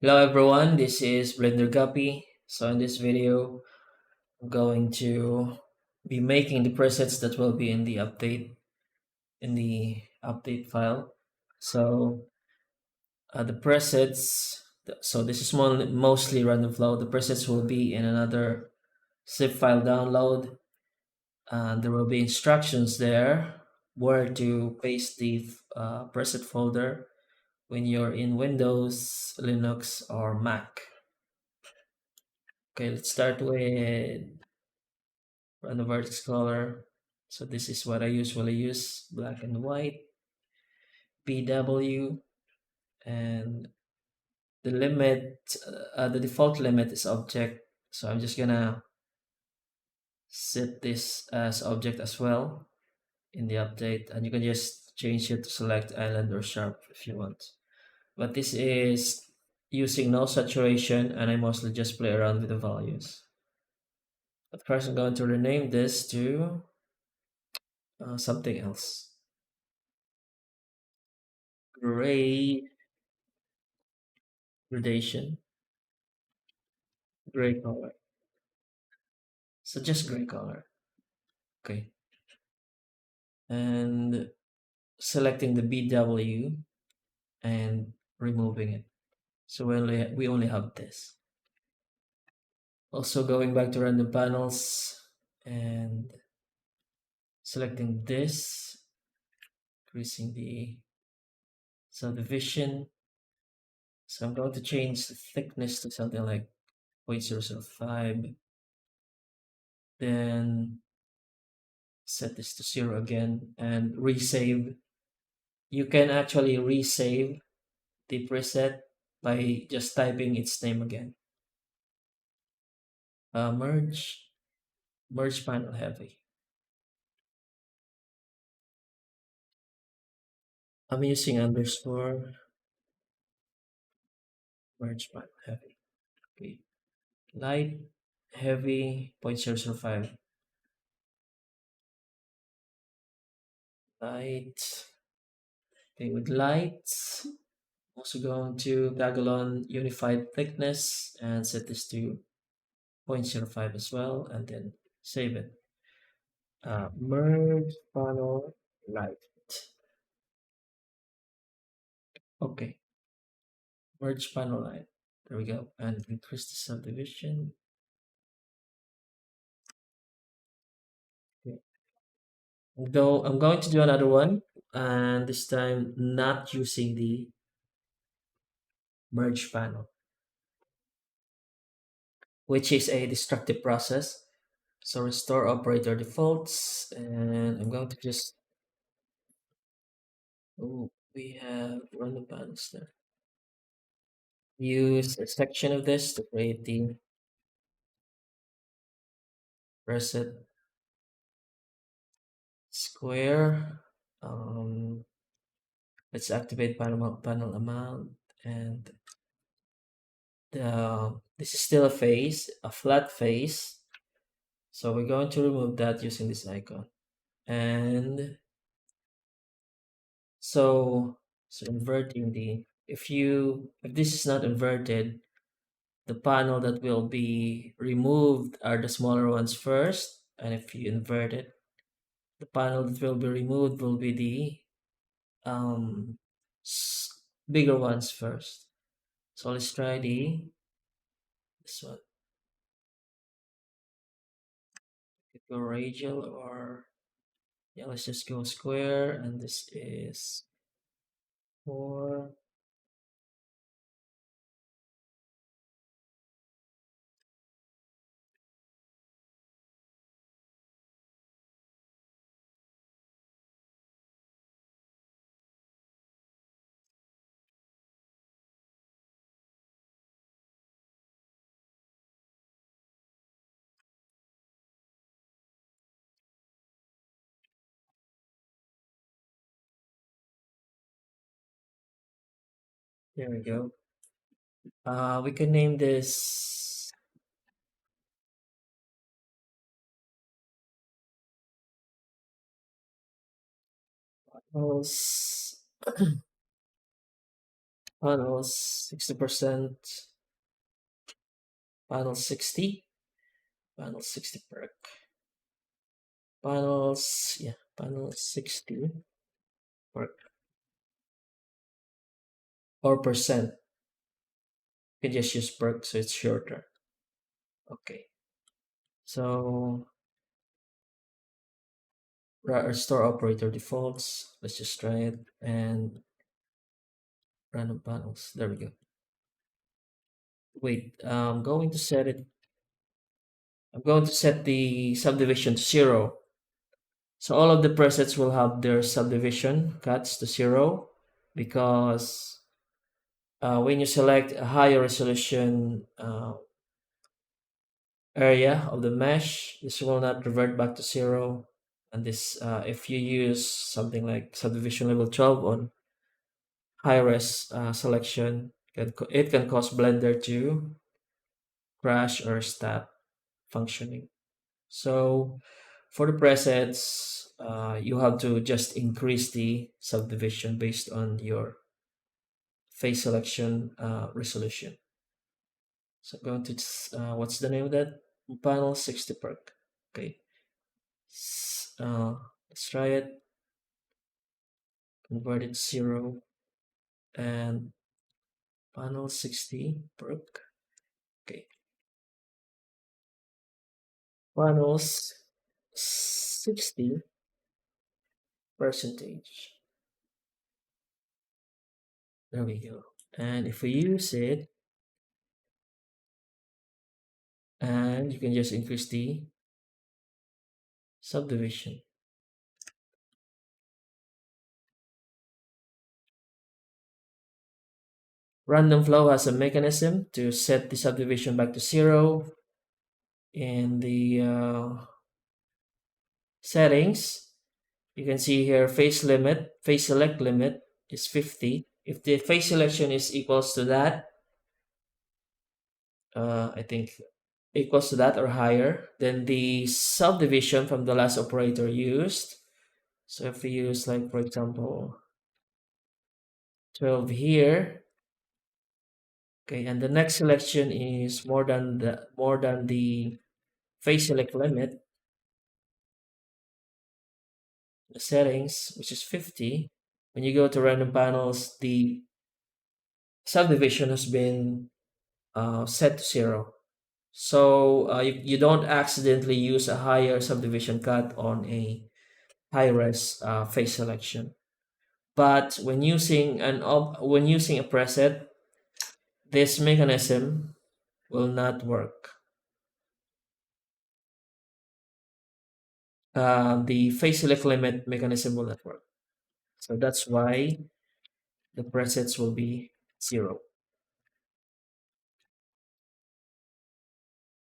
Hello everyone, this is Blender Guppy. So in this video, I'm going to be making the presets that will be in the update file. So the presets, so this is mostly random flow. The presets will be in another zip file download, and there will be instructions there where to paste the preset folder when you're in Windows, Linux, or Mac. Okay, let's start with random vertex color. So this is what I usually use, black and white, PW, and the default limit is object. So I'm just gonna set this as object as well in the update, and you can just change it to select island or sharp if you want. But this is using no saturation, and I mostly just play around with the values. But first I'm going to rename this to something else. Gray gradation, gray color. So just gray color. Okay. And selecting the BW and removing it. So we only have this. Also going back to random panels and selecting this, increasing the subdivision. So I'm going to change the thickness to something like 0.005. Then set this to 0 again and resave. You can actually resave the preset by just typing its name again. Merge panel heavy. I'm using underscore merge panel heavy. Okay. Light, heavy, 0.005. Light. Okay, with lights, also going to Gagalon unified thickness and set this to 0.05 as well, and then save it. Merge panel light. Okay, merge panel light. There we go. And increase the subdivision. Okay. Though I'm going to do another one, and this time not using the merge panel, which is a destructive process. So restore operator defaults, and I'm going to just, oh, we have random panels there. Use a section of this to create the preset square. Let's activate panel amount, and this is still a face, a flat face. So we're going to remove that using this icon. And so inverting if this is not inverted, the panel that will be removed are the smaller ones first. And if you invert it, the panel that will be removed will be the bigger ones first. So let's try this one. Go radial, or yeah, let's just go square, and this is 4. There we go. We can name this panels Panels 60%, panel 60, panel 60 perk. Panels, yeah, panel 60 perk or percent. You can just use perk so it's shorter. Okay. So restore operator defaults. Let's just try it and random panels. There we go. Wait, I'm going to set the subdivision to 0. So all of the presets will have their subdivision cuts to 0 because when you select a higher resolution area of the mesh, this will not revert back to 0. And this, if you use something like subdivision level 12 on high res selection, it can cause Blender to crash or stop functioning. So for the presets, you have to just increase the subdivision based on your face selection resolution. So I'm going to, what's the name of that? Panel 60 perk. Okay. Let's try it. Convert it to 0 and panel 60 perk. Okay. Panels 60 percentage. There we go. And if we use it, and you can just increase the subdivision. Random flow has a mechanism to set the subdivision back to 0 in the settings. You can see here face select limit is 50. If the face selection is equals to that, I think equals to that or higher, then the subdivision from the last operator used. So if we use like for example 12 here, okay, and the next selection is more than the face select limit, the settings, which is 50. When you go to random panels, the subdivision has been set to 0. So you don't accidentally use a higher subdivision cut on a high-res face selection. But when using a preset, this mechanism will not work. The face select limit mechanism will not work. So that's why the presets will be 0.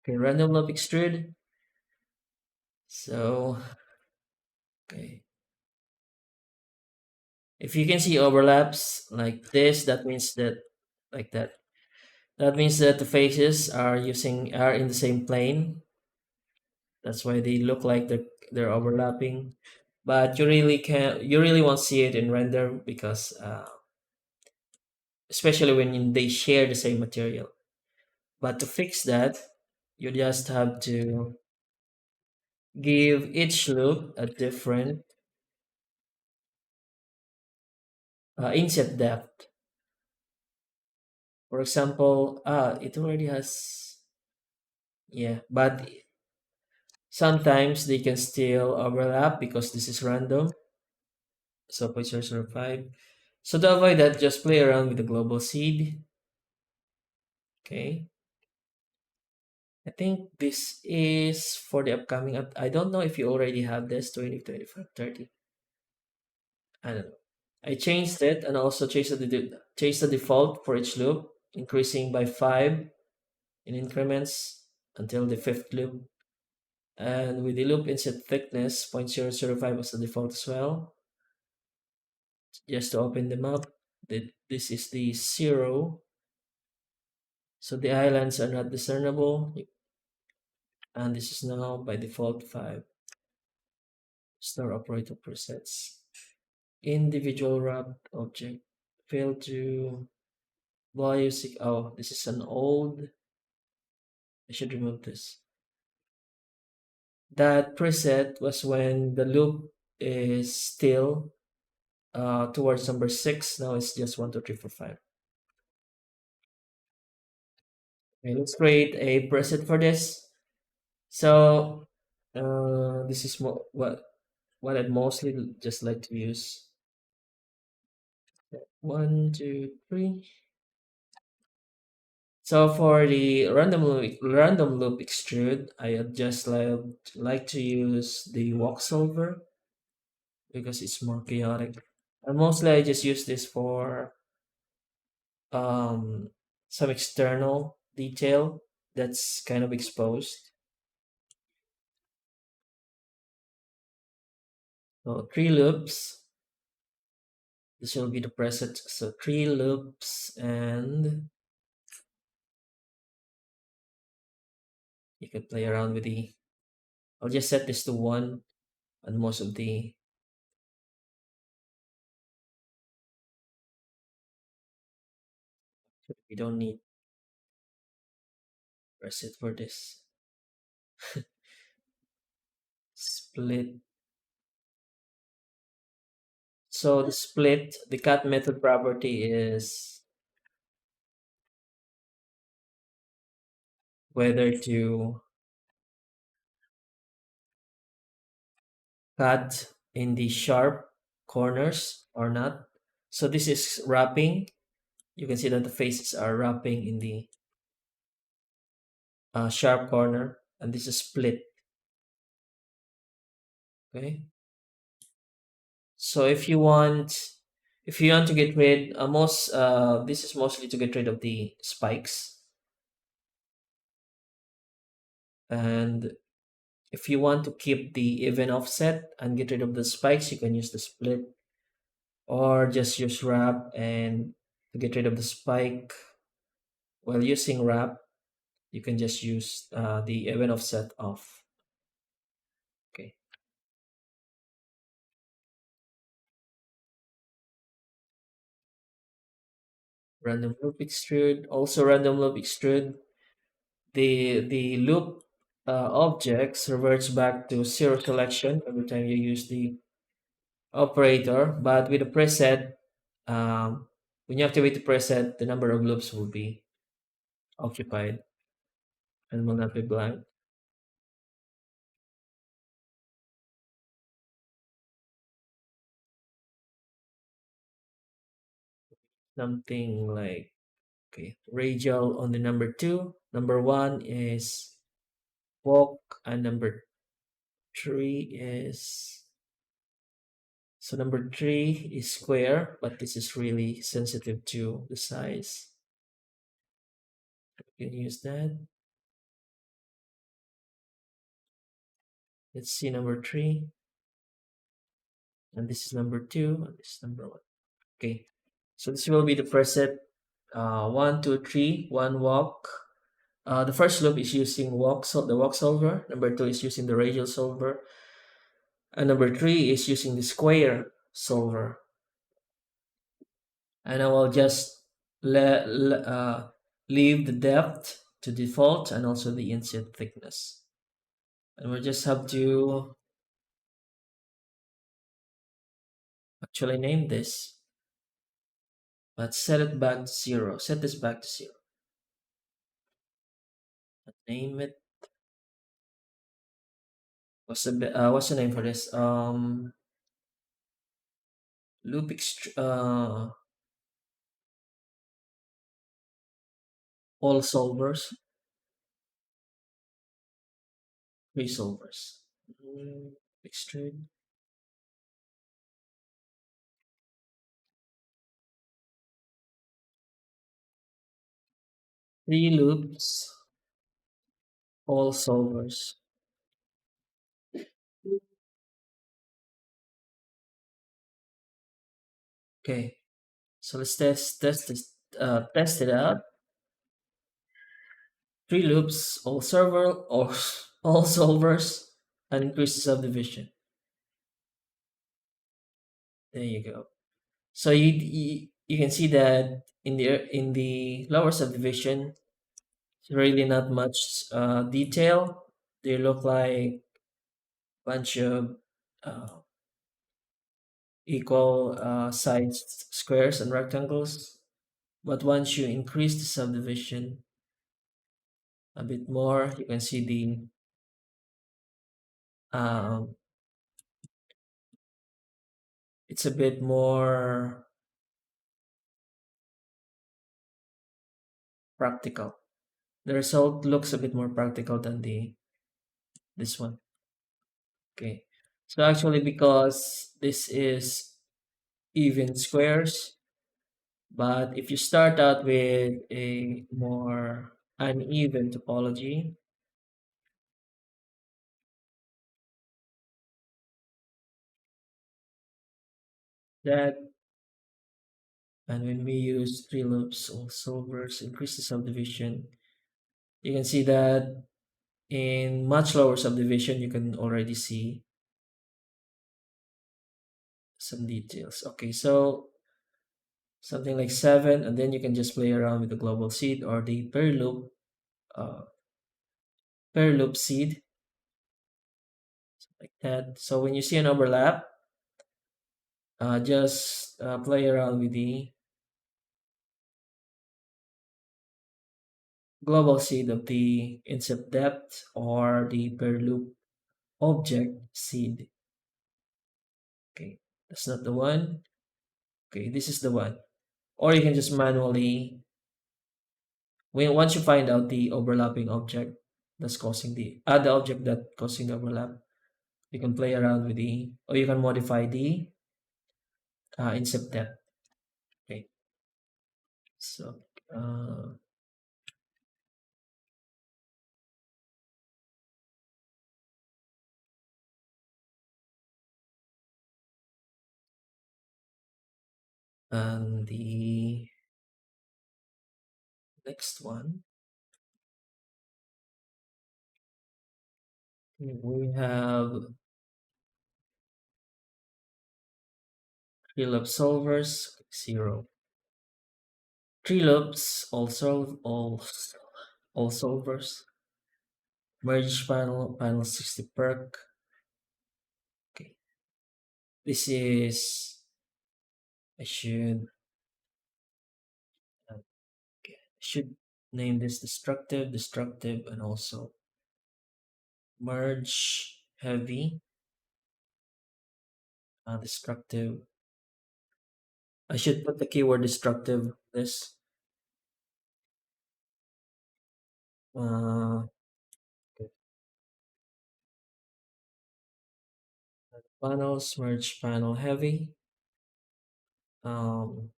Okay, random loop extrude. So, okay. If you can see overlaps like this, that means that like that. That means that the faces are in the same plane. That's why they look like they're overlapping. But you really won't see it in render because especially when they share the same material. But to fix that, you just have to give each loop a different inset depth. For example, it already has, yeah, but sometimes they can still overlap because this is random. So 0.005. So to avoid that, just play around with the global seed. Okay. I think this is for the upcoming. I don't know if you already have this 20, 25, 30. I don't know. I changed it and also changed the default for each loop, increasing by 5 in increments until the fifth loop. And with the loop inset thickness, 0.005 was the default as well. Just to open them up, this is the 0. So the islands are not discernible. And this is now by default 5. Store operator presets. Individual wrapped object. Failed to Music. Oh, this is an old. I should remove this. That preset was when the loop is still towards number six. Now it's just one, two, three, four, five. Okay, let's create a preset for this. So this is what I'd mostly just like to use. One, two, three. So for the random loop extrude, I'd just like to use the walk solver because it's more chaotic. And mostly I just use this for um, some external detail that's kind of exposed. So three loops. This will be the preset. So three loops, and you can play around with the. I'll just set this to one, and most of the. We don't need preset for this. Split. So the split, the cut method property is whether to cut in the sharp corners or not. So this is wrapping. You can see that the faces are wrapping in the sharp corner, and this is split. Okay. So if you want to get rid, this is mostly to get rid of the spikes, and if you want to keep the even offset and get rid of the spikes, you can use the split, or just use wrap and to get rid of the spike. While using wrap, you can just use the even offset off. Okay. Random loop extrude. Also random loop extrude. The loop objects reverts back to zero selection every time you use the operator, but with a preset, when you activate the preset, the number of loops will be occupied and will not be blank. Something like, okay, radial on the number two. Number one is walk, and number three is, so number three is square, but this is really sensitive to the size. You can use that. Let's see number three, and this is number two, and this is number one. Okay, so this will be the preset. One, two, three, one walk. The first loop is using the walk solver. Number two is using the radial solver, and number three is using the square solver. And I will just leave the depth to default and also the inset thickness. And we'll just have to actually name this, but set it back to zero. Set this back to zero. Name it. What's the name for this? Loop all solvers, three solvers. Extrude. Three loops, all solvers. Okay, so let's test it out. Three loops, all server or all solvers, and increase the subdivision. There you go. So you can see that in the lower subdivision, really not much detail. They look like bunch of uh, equal sized squares and rectangles. But once you increase the subdivision a bit more, you can see um, it's a bit more practical. The result looks a bit more practical than the this one. Okay. So actually, because this is even squares, but if you start out with a more uneven topology, that and when we use three loops or solvers, increase the subdivision, you can see that in much lower subdivision, you can already see some details. Okay, so something like 7, and then you can just play around with the global seed or the uh, pair loop seed like that. So when you see an overlap, just play around with the global seed of the incept depth or the pair loop object seed. Okay, that's not the one. Okay, this is the one. Or you can just manually, when once you find out the overlapping object that's causing the object that causing the overlap, you can play around with the, or you can modify the incept depth. Okay, so uh, and the next one, we have three loop solvers, 0. Three loops, all solvers. Merge panel, panel 60 perk. Okay. This is, I should, okay, I should name this destructive, and also merge heavy, destructive. I should put the keyword destructive. This uh, okay. Panels, merge panel heavy, um,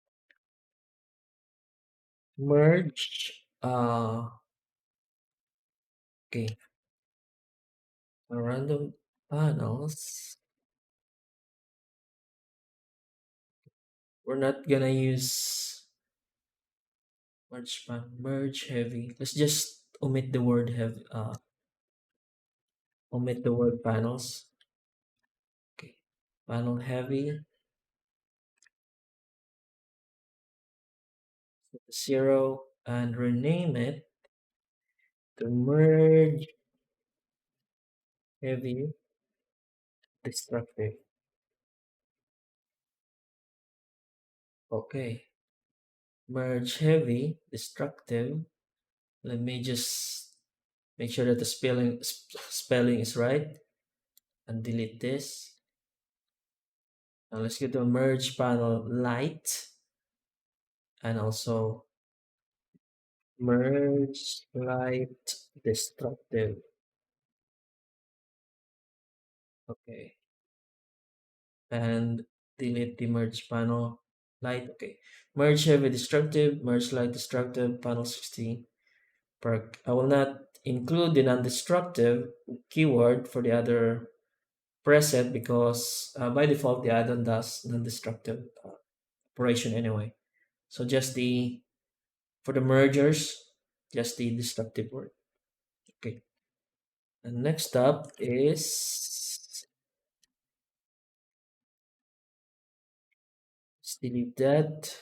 merge. Okay, random panels. We're not gonna use merge heavy. Let's just omit the word heavy. Omit the word panels. Okay, panel heavy 0 and rename it to merge heavy destructive. Okay, merge heavy destructive. Let me just make sure that the spelling is right and delete this. Now let's go to merge panel light and also merge light destructive. Okay, and delete the merge panel light. Okay, merge heavy destructive, merge light destructive, panel 60 perk. I will not include the non-destructive keyword for the other preset because by default the add-on does non-destructive operation anyway. So just the, for the mergers, just the destructive word. Okay. And next up is, let's delete that.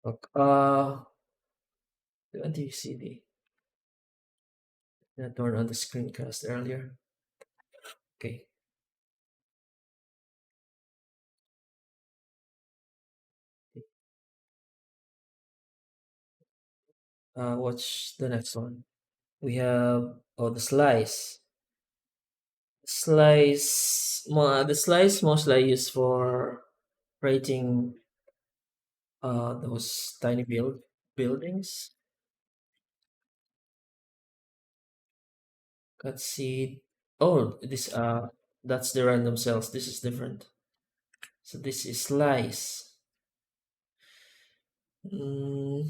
Okay. Do you see the that one on the screencast earlier? Okay. What's the next one? We have the slice. The slice mostly I use for creating those tiny buildings. Cut seed. Oh, this that's the random cells. This is different. So this is slice. Mm,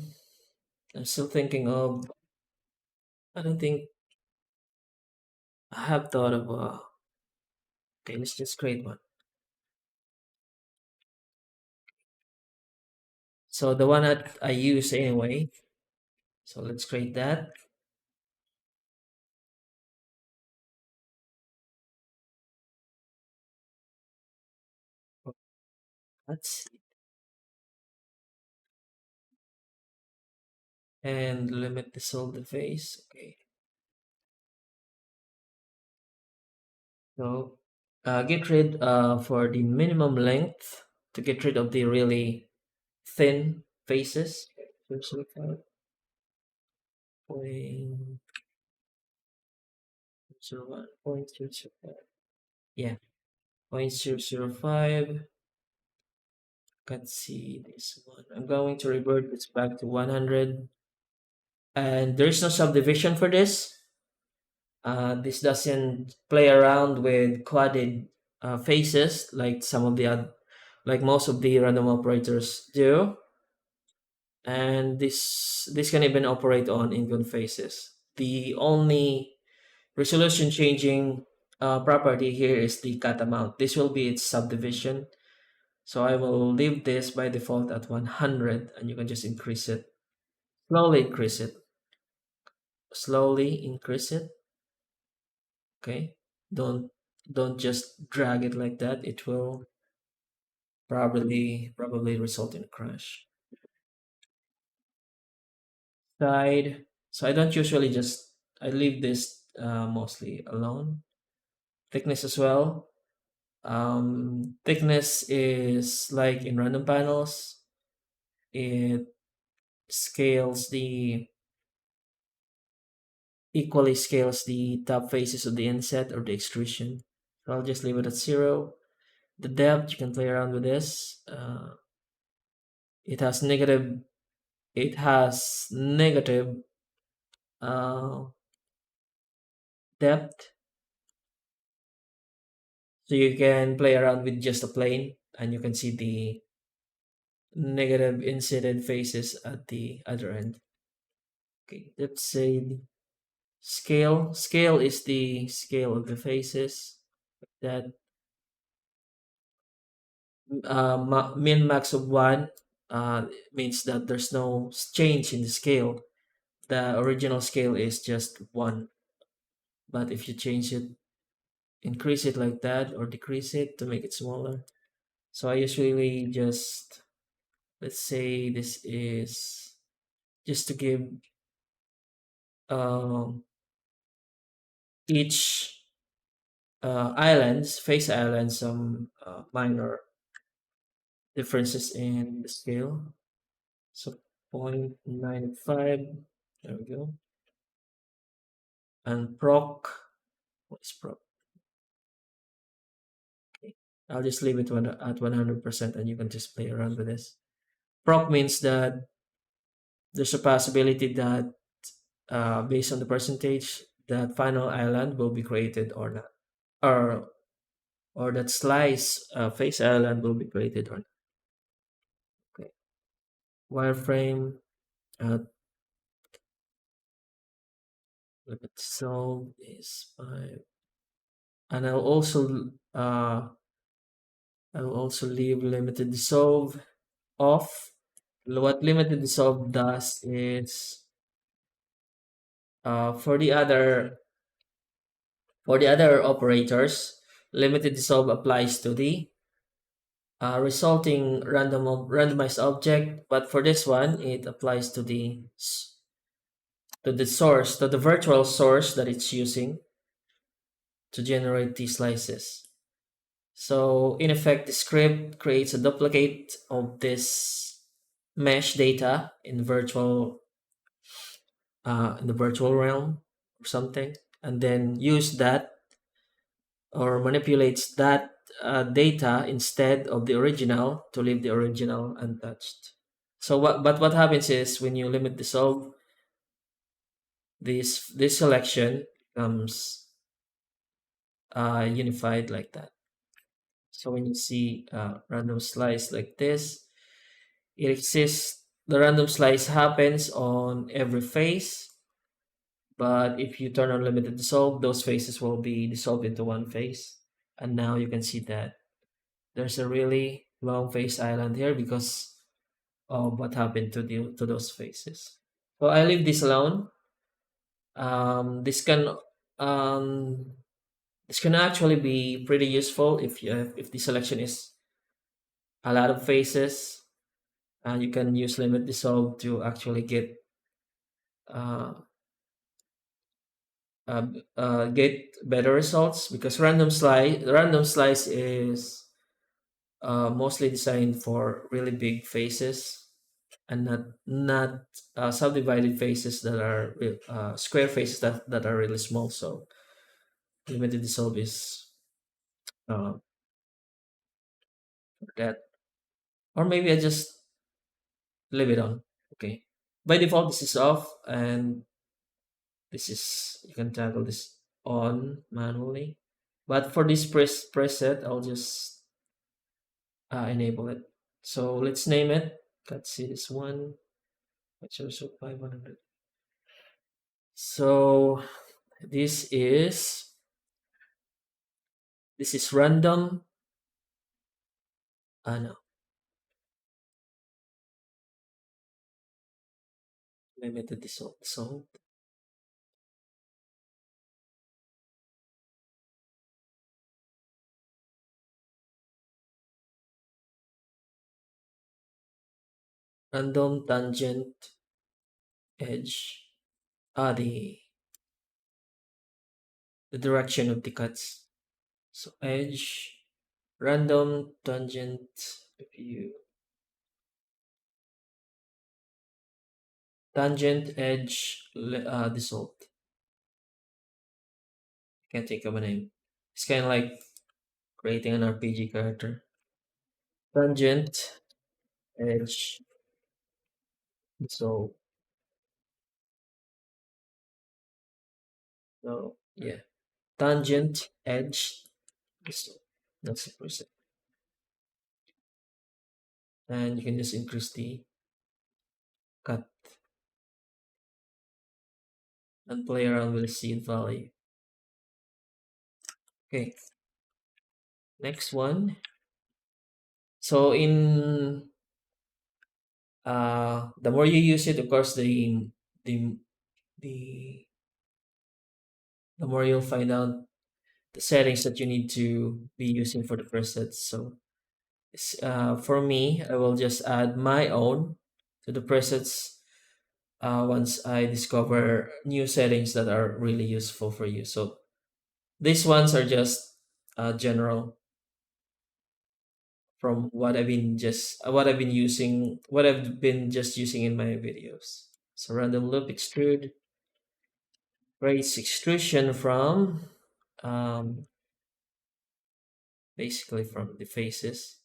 I'm still thinking of. I don't think I have thought of. Okay, let's just create one. So the one that I use anyway. So let's create that. Let's see. And limit dissolve the face. Okay. So get rid for the minimum length to get rid of the really thin faces. So 0.01, 0.005. Yeah, 0.005. Let's see this one. I'm going to revert this back to 100. And there's no subdivision for this. This doesn't play around with quadded faces like like most of the random operators do. And this can even operate on ingun faces. The only resolution changing property here is the cut amount. This will be its subdivision. So I will leave this by default at 100 and you can just increase it. Slowly increase it. Slowly increase it. Okay. Don't don't just drag it like that. It will probably result in a crash. Side. So I don't usually just I leave this mostly alone. Thickness as well. Thickness is like in random panels. It scales the equally scales the top faces of the inset or the extrusion. So I'll just leave it at 0. The depth, you can play around with this. It has negative. It has negative uh, depth, so you can play around with just a plane, and you can see the negative incident faces at the other end. Okay, let's say scale. Scale is the scale of the faces. That min max of 1 means that there's no change in the scale. The original scale is just 1, but if you change it, increase it like that or decrease it to make it smaller. So I usually just, let's say this is just to give um, each face island, some minor differences in the scale. So 0.95, there we go. And proc, what is proc? Okay. I'll just leave it at 100% and you can just play around with this. Proc means that there's a possibility that based on the percentage, that final island will be created or not, or that slice face island will be created or not. Okay. Wireframe, uh, limit solve is 5, and I'll also leave limited dissolve off. What limited dissolve does is for the other operators, limited dissolve applies to the resulting randomized object. But for this one, it applies to the source, to the virtual source that it's using to generate these slices. So in effect, the script creates a duplicate of this mesh data in the virtual realm or something, and then use that or manipulates that data instead of the original to leave the original untouched. So what happens is when you limit dissolve, this selection becomes unified like that. So when you see random slice like this, it exists. The random slice happens on every face, but if you turn on limited dissolve, those faces will be dissolved into one face. And now you can see that there's a really long face island here because of what happened to those faces. So I leave this alone. This can um, this can actually be pretty useful if the selection is a lot of faces, and you can use limit dissolve to actually uh, get better results because random slice is mostly designed for really big faces and not subdivided faces that are square faces that are really small. So limited dissolve is uh, for that, or maybe I just leave it on. Okay, by default this is off, and this is you can toggle this on manually. But for this preset, I'll just enable it. So let's name it. Let's see this one. Which also 500. So this is this is random. No, limited dissolve. So random tangent edge. The direction of the cuts. So edge random tangent view. Tangent edge dissolved. Can't think of a name. It's kind of like creating an RPG character. Tangent edge dissolved. So yeah, tangent edge dissolved. That's the preset. And you can just increase the cut and play around with the seed value. Okay, next one. So in the more you use it, of course, the the the more you'll find out the settings that you need to be using for the presets. So for me, I will just add my own to the presets once I discover new settings that are really useful for you. So these ones are just general from what I've been just using in my videos. So random loop extrude, raise extrusion from um, basically from the faces.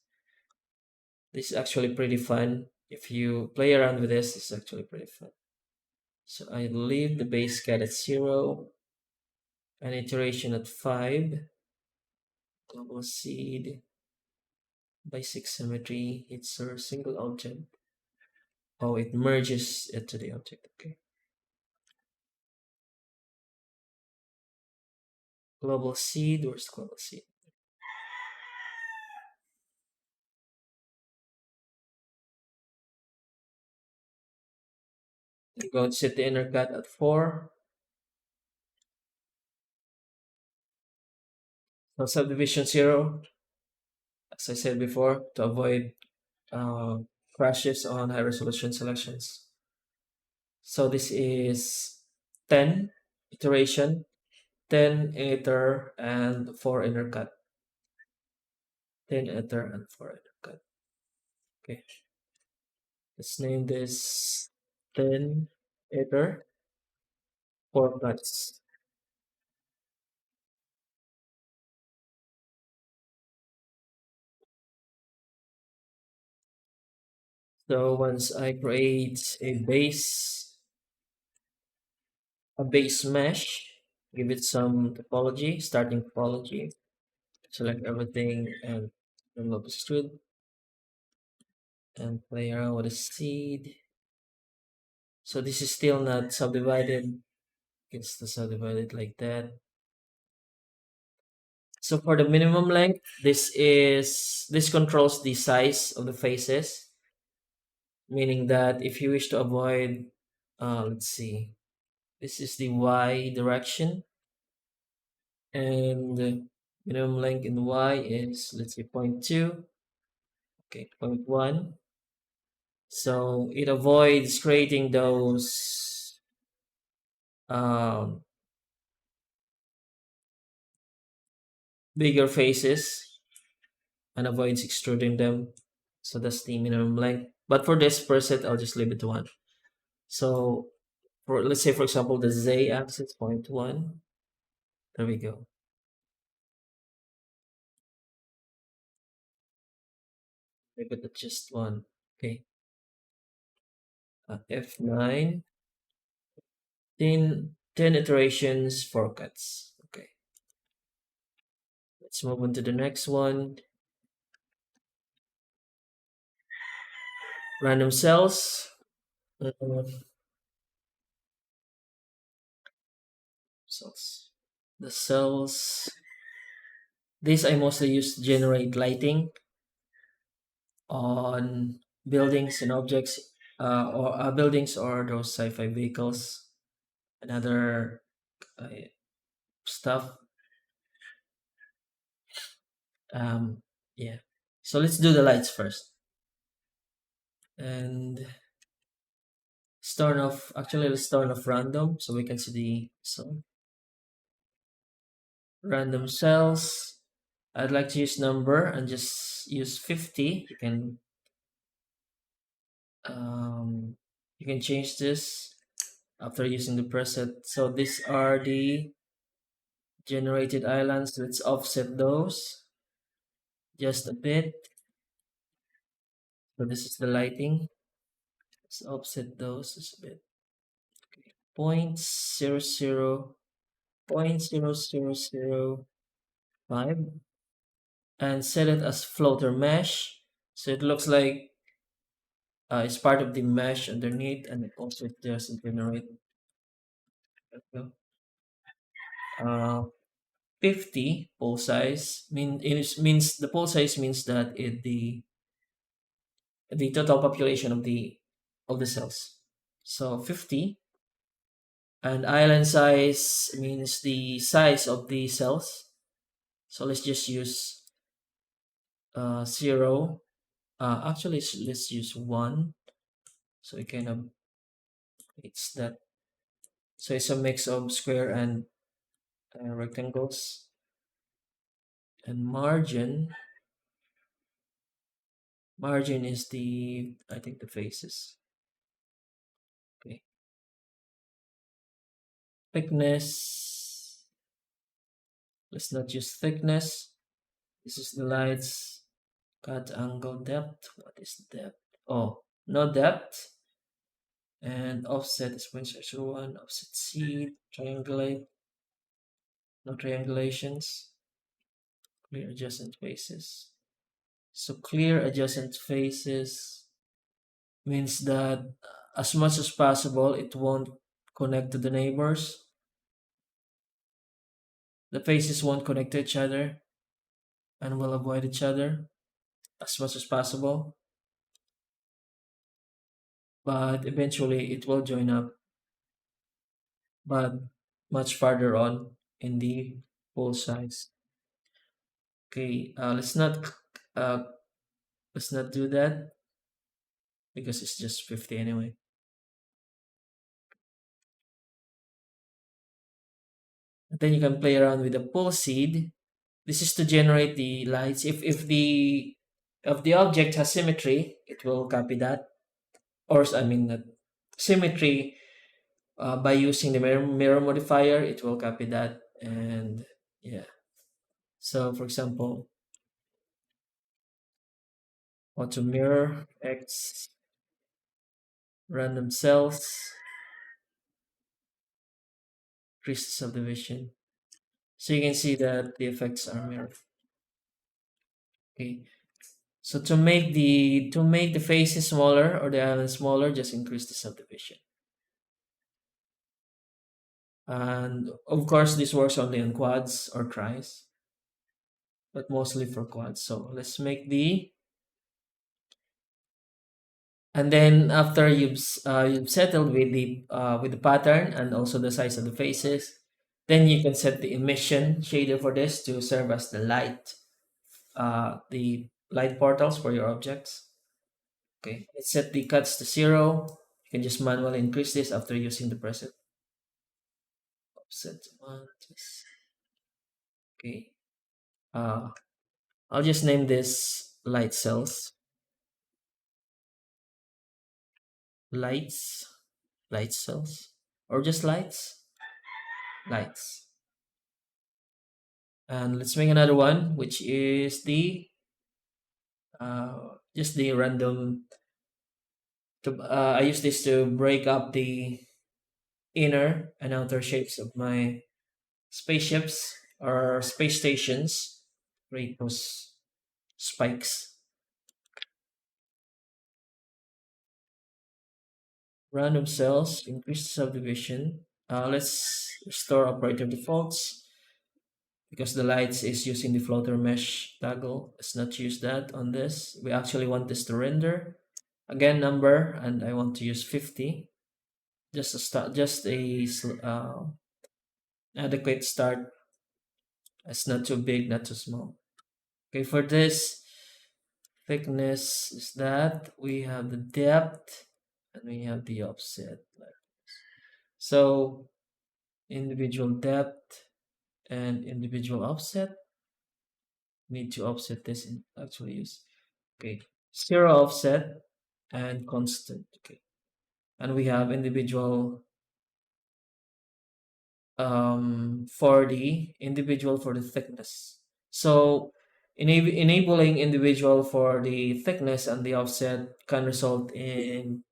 This is actually pretty fun. If you play around with this, it's actually pretty fun. So I leave the base cat at 0, an iteration at 5, global seed, basic symmetry, it's a single object. Oh, it merges it to the object, okay. Global seed, where's global seed? I'm going to set the inner cut at 4. So subdivision 0, as I said before, to avoid uh, crashes on high resolution selections. So this is 10 iteration, 10 iter, and 4 inner cut. 10 iter and 4 inner cut. Okay, let's name this 10 iter, 4 cuts. So once I create a base mesh, give it some topology, starting topology, select everything and remove the extrude and play around with the seed. So this is still not subdivided. It's to subdivide it like that. So for the minimum length, this controls the size of the faces, meaning that if you wish to avoid, let's see, this is the Y direction, and the minimum length in Y is, let's say, 0.2, okay, 0.1. So it avoids creating those um, bigger faces and avoids extruding them. So that's the minimum length. But for this preset, I'll just leave it to 1. So for, let's say, for example, the Z axis 0.1. There we go. Maybe that's just 1. Okay. F9. 10 iterations, 4 cuts. Okay. Let's move on to the next one. Random cells. Uh, cells. The cells. These I mostly use to generate lighting on buildings and objects, or buildings or those sci-fi vehicles and other uh, stuff. Yeah. So let's do the lights first. And start off. Actually, let's start off random so we can see the random cells. I'd like to use number and just use 50. Um, you can change this after using the preset. So these are the generated islands. Let's offset those just a bit. So this is the lighting. Let's offset those just a bit. Okay. 0.0005 and set it as floater mesh. So it looks like it's part of the mesh underneath, and it also just generate uh, 50 pole size. Means the pole size means that the total population of the cells. So 50, and island size means the size of the cells. So let's just use 0. Actually, let's use 1. So it kind of, it's that. So it's a mix of square and rectangles. And margin is the, I think, the faces. Okay. Thickness, let's not use thickness. This is the lights. Cut angle depth. What is depth? Oh, no depth. And offset is 0.01. Offset seed. Triangulate. No triangulations. Clear adjacent faces. So clear adjacent faces means that as much as possible it won't connect to the neighbors. The faces won't connect to each other and will avoid each other as much as possible. But eventually it will join up, but much farther on in the pole size. Okay, let's not Uh, let's not do that because it's just 50 anyway. And then you can play around with the pull seed. This is to generate the lights. If the object has symmetry, it will copy that. Or I mean that symmetry by using the mirror modifier, it will copy that. And yeah. So for example, auto mirror X random cells, increase the subdivision. So you can see that the effects are mirrored. Okay. So to make the faces smaller or the island smaller, just increase the subdivision. And of course, this works only on quads or tris, but mostly for quads. So let's make and then after you've settled with the pattern and also the size of the faces, then you can set the emission shader for this to serve as the light portals for your objects. Okay, let's set the cuts to 0. You can just manually increase this after using the preset. Offset one, okay. Uh, I'll just name this light cells, lights, light cells, or just lights. And let's make another one, which is just the random. I use this to break up the inner and outer shapes of my spaceships or space stations. Create those spikes. Random cells, increase subdivision. Let's restore operator defaults because the lights is using the floater mesh toggle. Let's not use that on this. We actually want this to render. Again, number, and I want to use 50. Just a start, just a adequate start. It's not too big, not too small. Okay, for this thickness is that we have the depth and we have the offset. So individual depth and individual offset. Need to offset this in actually use. Okay, 0 offset and constant. Okay, and we have individual for the individual for the thickness. So enabling individual for the thickness and the offset can result in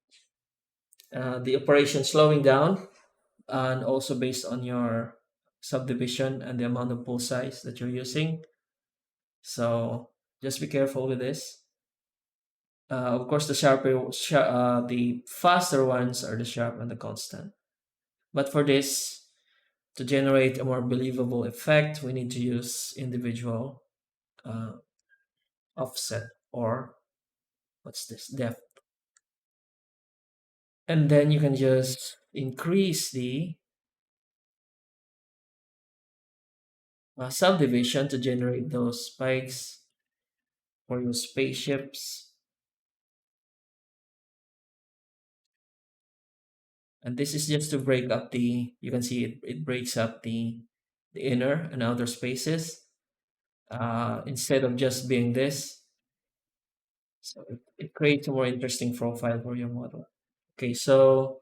the operation slowing down, and also based on your subdivision and the amount of pull size that you're using. So just be careful with this. Of course, the faster ones are the sharp and the constant. But for this, to generate a more believable effect, we need to use individual uh, offset, or what's this, depth. And then you can just increase the subdivision to generate those spikes for your spaceships. And this is just to break up you can see it breaks up the inner and outer spaces instead of just being this. So it creates a more interesting profile for your model. Okay, so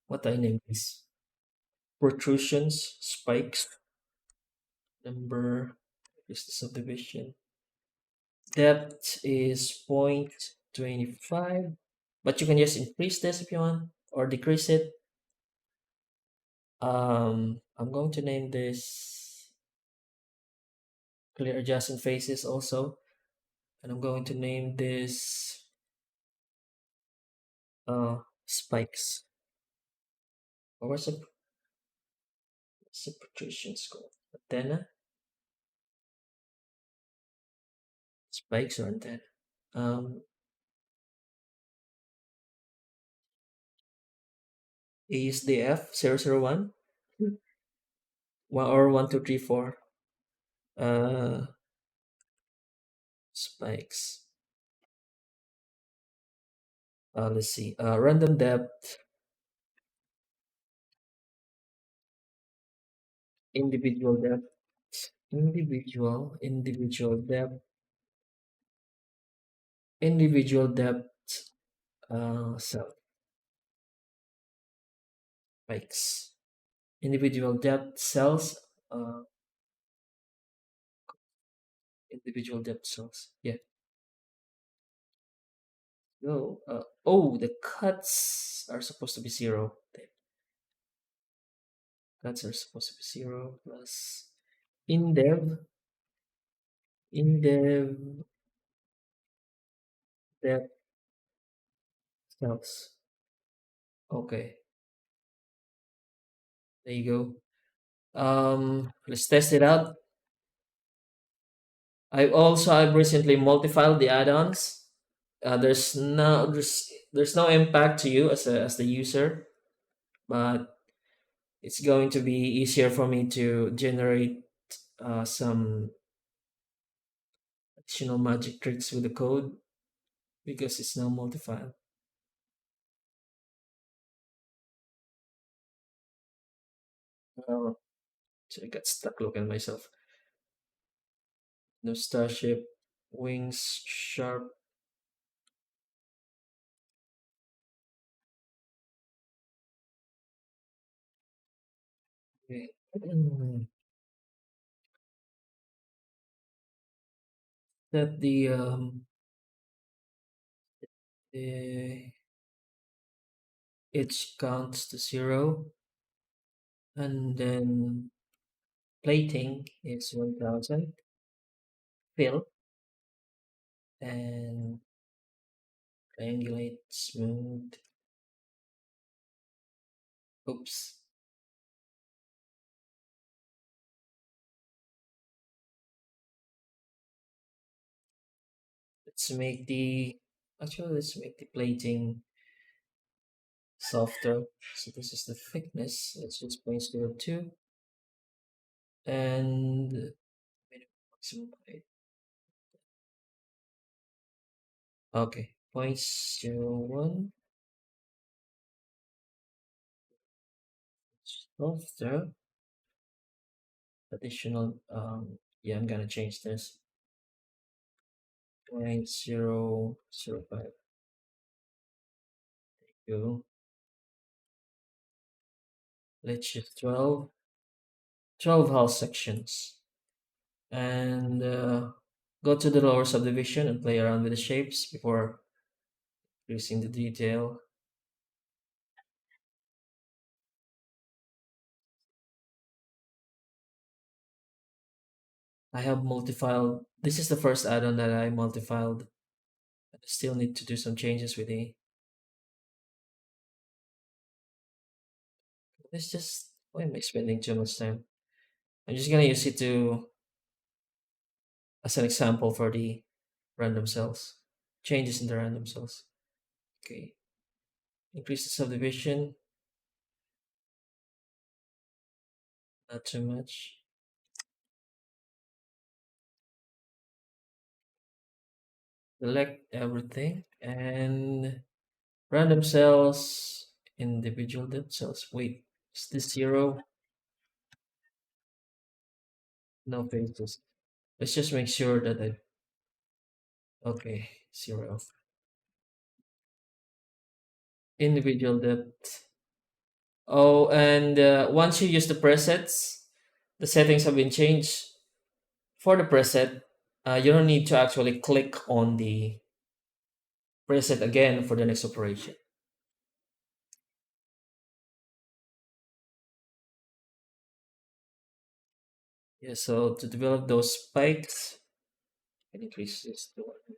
what I name this? Protrusions, spikes, number is the subdivision. Depth is 0.25, but you can just increase this if you want or decrease it. I'm going to name this clear adjacent faces also, and I'm going to name this spikes. Or what's the protrusions called? Antenna, spikes or antenna. Um, is the F001 one or 1, 2, 3, 4. spikes. Let's see. Random depth, individual depth, individual depth, individual depth, cell spikes. Individual depth cells, uh, individual depth cells. Yeah. Go. Oh, the cuts are supposed to be zero. The cuts are supposed to be zero plus indev, indev depth cells. Okay, there you go. Let's test it out. I've recently multifiled the add-ons. There's no impact to you as the user, but it's going to be easier for me to generate some additional magic tricks with the code because it's now multifile. Oh, so I got stuck looking at myself. No starship, wings, sharp. Okay. That the each counts to zero, and then plating is 1000, fill, and triangulate, smooth. Oops. Let's make the let's make the plating softer. So this is the thickness. Let's just 0.02 and minimum maximum height. Okay, 0.01 softer. Additional. Yeah, I'm gonna change this. 0.005. Go. Let's shift 12 house sections and go to the lower subdivision and play around with the shapes before increasing the detail. I have multifiled. This is the first add-on that I multifiled. I still need to do some changes with the. Let's just. Why am I spending too much time? I'm just gonna use it to as an example for the random cells. Changes in the random cells. Okay. Increase the subdivision. Not too much. Select everything and random cells, individual depth cells. Wait, is this zero? No faces. Let's just make sure that I. Okay, zero. Individual depth. Oh, and once you use the presets, the settings have been changed. For the preset, you don't need to actually click on the preset again for the next operation. Yeah, so to develop those spikes, I can increase this to 100.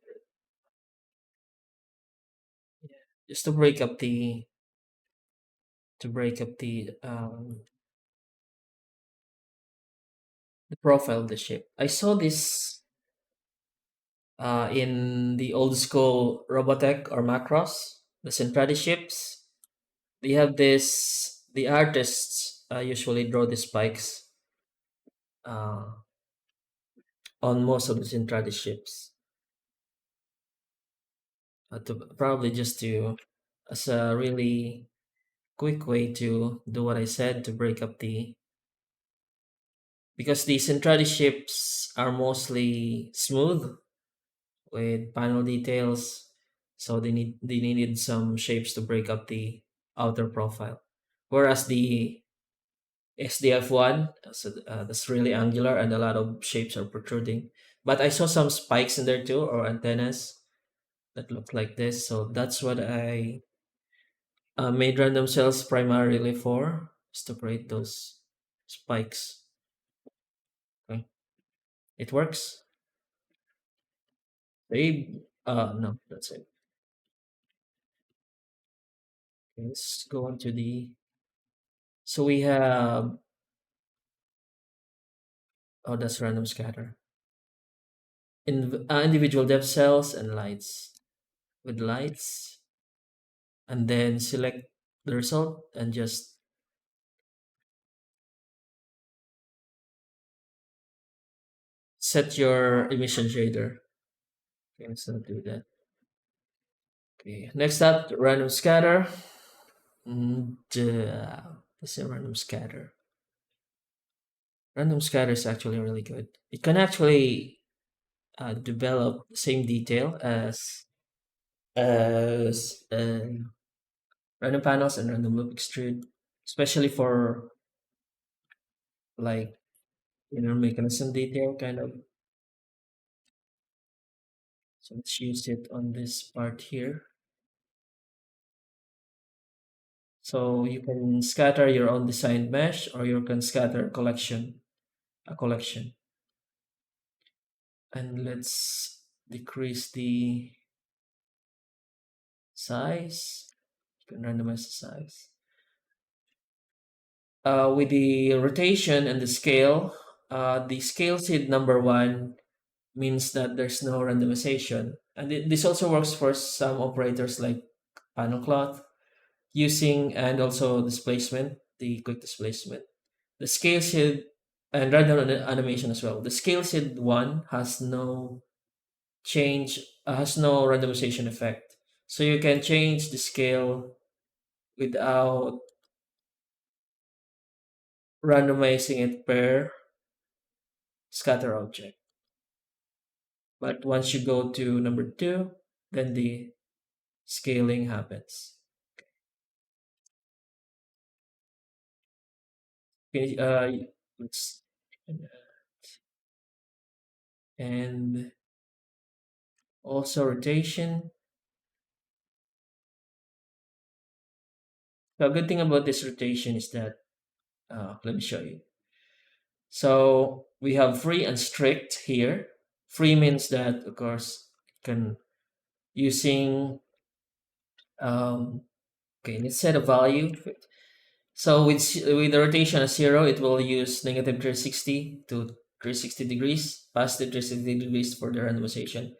Yeah, just to break up the profile of the ship. I saw this in the old school Robotech or Macross, the Centradi ships. They have this. The artists usually draw the spikes uh, on most of the Centradi ships. to probably just to as a really quick way to do what I said to break up the because the Centradi ships are mostly smooth with panel details, so they needed some shapes to break up the outer profile. Whereas the SDF1, so, that's really angular and a lot of shapes are protruding. But I saw some spikes in there too, or antennas that look like this. So that's what I made random cells primarily for, is to create those spikes. Okay. It works. No, that's it. Okay, let's go on to the, so we have, oh, that's random scatter. Individual depth cells and lights. With lights, and then select the result and just set your emission shader. Okay, let's not do that. Okay, next up, random scatter. And let's say random scatter. Random scatter is actually really good. It can actually develop the same detail as random panels and random loop extrude, especially for like inner mechanism detail kind of. So let's use it on this part here. So you can scatter your own designed mesh or you can scatter a collection. And let's decrease the size. You can randomize the size. With the rotation and the scale seed number one means that there's no randomization. And this also works for some operators like panel cloth using and also displacement, the quick displacement. The scale seed and random animation as well. The scale seed one has no randomization effect. So you can change the scale without randomizing it per scatter object. But once you go to number two, then the scaling happens. Okay, let's and also rotation. The good thing about this rotation is that let me show you. So we have free and strict here. Free means that, of course, can using okay, let's set a value. So with the rotation of 0, it will use negative 360 to 360 degrees, positive 360 degrees for the randomization.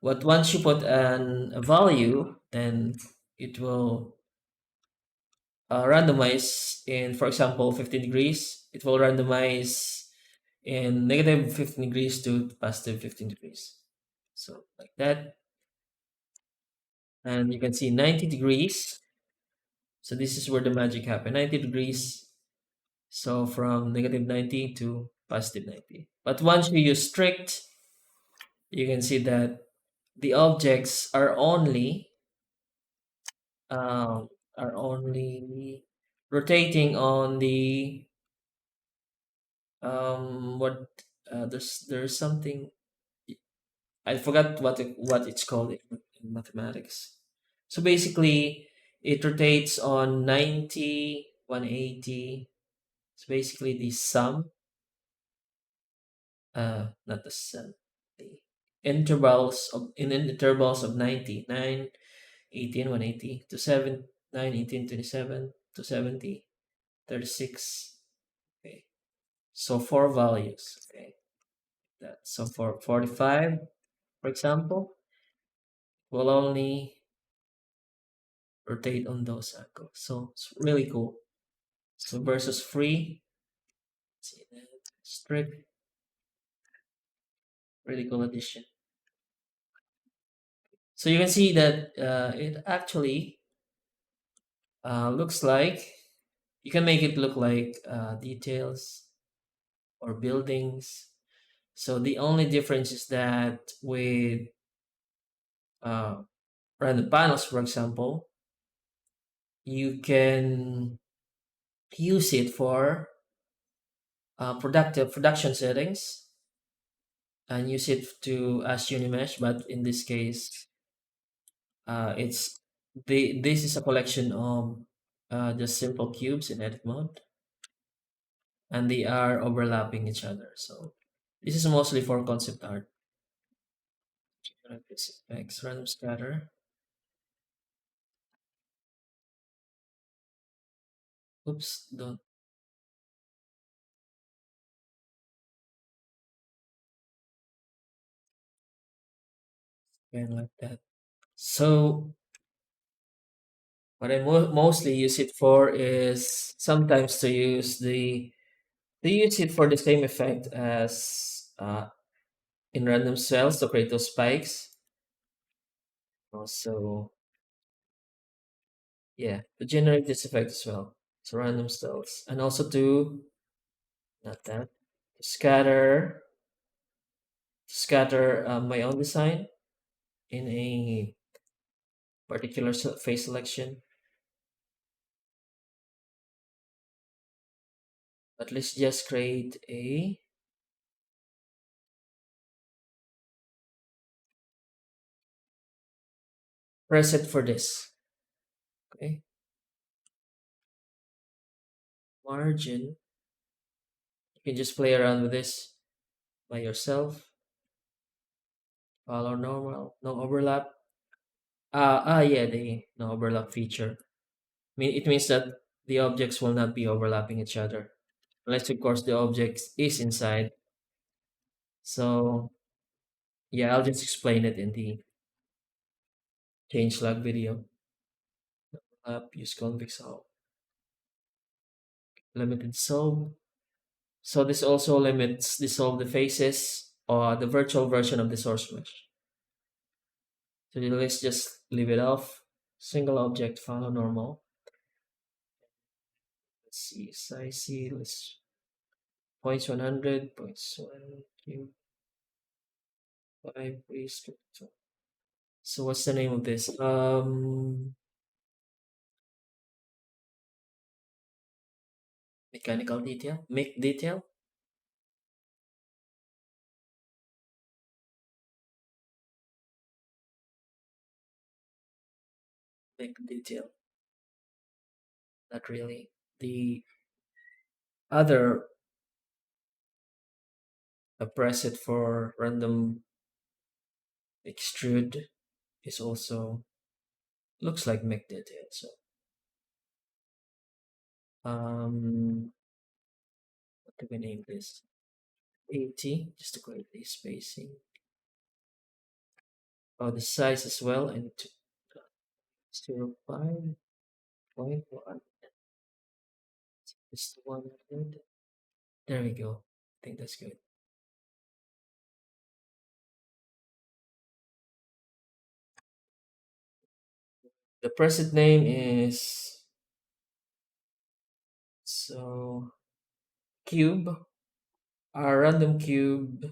But once you put a value, then it will randomize in, for example, 15 degrees. It will randomize in negative 15 degrees to positive 15 degrees. So like that. And you can see 90 degrees. So this is where the magic happened. 90 degrees. So from negative 90 to positive 90. But once you use strict, you can see that the objects um, are only rotating on the what there's something I forgot what it's called in mathematics. So basically, it rotates on 90, 180. It's basically the sum, not the sum, the intervals of 90, 9, 18, 180 to 7, 9, 18, 27 to 70, 36. Okay, so four values. Okay, so for 45, for example, we'll only rotate on those angles. So it's really cool. So versus free, see that strict, really cool addition. So you can see that it actually looks like you can make it look like details or buildings. So the only difference is that with uh, random panels, for example, you can use it for productive production settings and use it to as Unimesh, but in this case, it's this is a collection of just simple cubes in edit mode, and they are overlapping each other. So this is mostly for concept art. X random scatter. Oops, don't kind like that. So what I mostly use it for is sometimes to use it for the same effect as in random cells to create those spikes. Also, yeah, to generate this effect as well. So random cells, and also to not that to scatter my own design in a particular face selection. But let's just create a preset for this. Okay, margin. You can just play around with this by yourself. Follow normal, no overlap. Yeah, the no overlap feature. It means that the objects will not be overlapping each other. Unless, of course, the object is inside. So, yeah, I'll just explain it in the changelog video. Use convex hull. Limited solve. So this also limits dissolve the faces or the virtual version of the source mesh. So let's just leave it off. Single object, follow normal. Let's see, size C, let's points 100, points 1, cube, 5, raised to. So what's the name of this? Mechanical detail, make detail, make detail. Not really. The other a preset for random extrude is also looks like make detail. So what do we name this? 80, just to create the spacing. Oh, the size as well, and 0.5.1 is 100. There we go. I think that's good. The preset name is so cube, our random cube.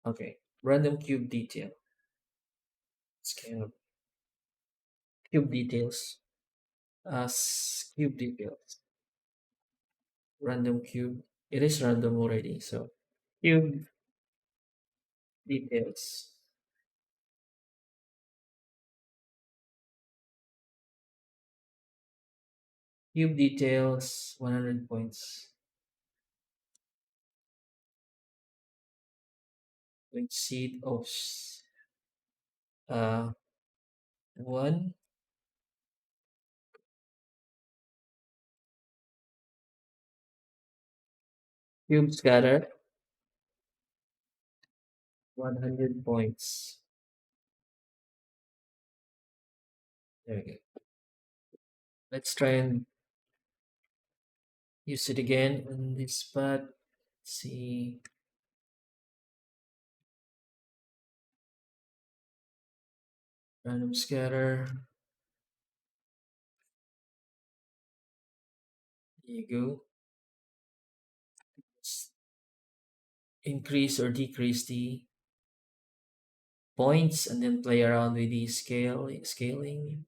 Okay, random cube detail. It's kind of cube details. Cube details. Random cube. It is random already. So cube details. Cube details. 100 points. Point seed of uh one cube scatter. 100 points. There we go. Let's try and use it again on this spot. Let's see. Random scatter. There you go. Let's increase or decrease the points and then play around with the scaling.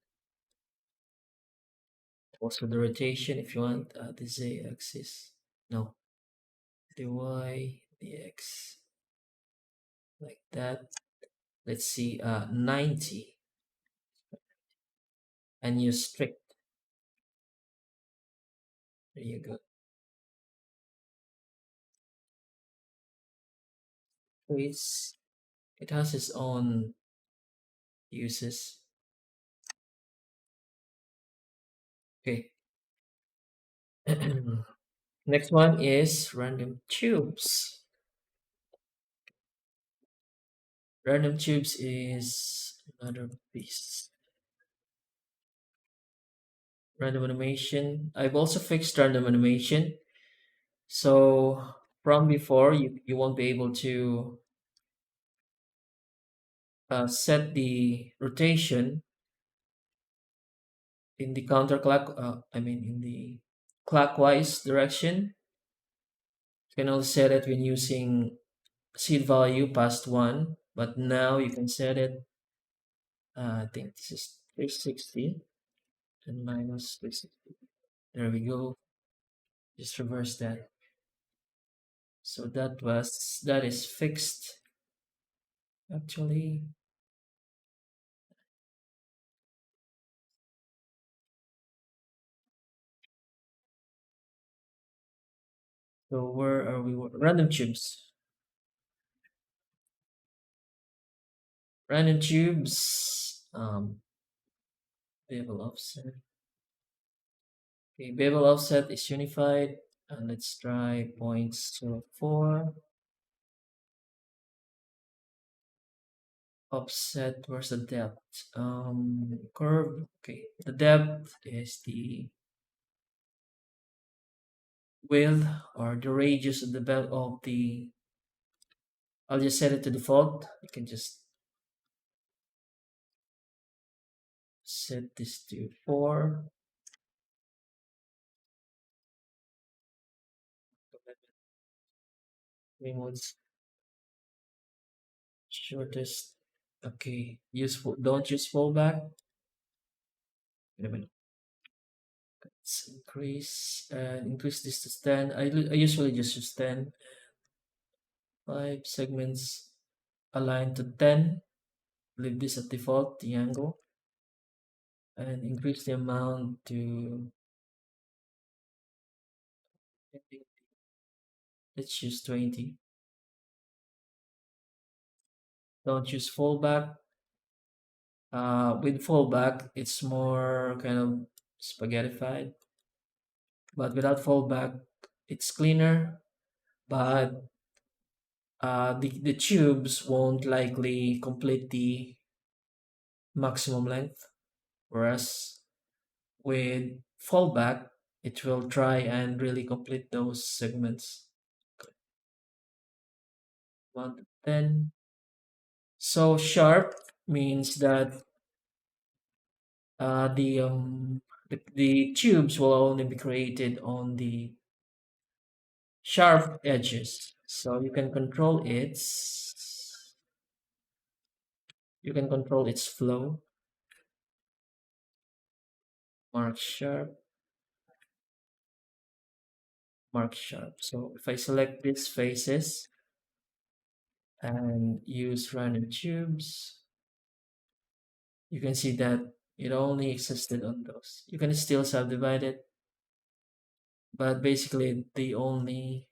Also the rotation if you want, the Z axis. No, the Y, the X, like that. Let's see, 90, and use strict. There you go. It's, it has its own uses. Okay. Next one is random tubes. Random tubes is another piece. Random animation. I've also fixed random animation. So from before, you won't be able to set the rotation in the in the clockwise direction. You can only set it when using seed value past 1, but now you can set it, I think this is 360 and minus 360. There we go. Just reverse that. So that is fixed. Actually, so where are we? Random tubes. Random tubes. Bevel offset. Okay, bevel offset is unified. And let's try 0.04. Offset, where's the depth? Curve. Okay, the depth is the width or the radius of the belt of the. I'll just set it to default. You can just set this to 4. Remotes shortest. Okay, don't use fallback. Wait a minute. Let's increase this to 10. I usually just use 10. 5 segments aligned to 10. Leave this at default, the angle, and increase the amount to, let's use 20. Don't use fallback. With fallback, it's more kind of spaghettified, but without fallback, it's cleaner. But the tubes won't likely complete the maximum length, whereas with fallback, it will try and really complete those segments. 1 to 10. So sharp means that uh, the, um, the tubes will only be created on the sharp edges. So you can control its flow. Mark sharp, mark sharp. So if I select these faces and use random tubes, you can see that it only existed on those. You can still subdivide it, but basically they will only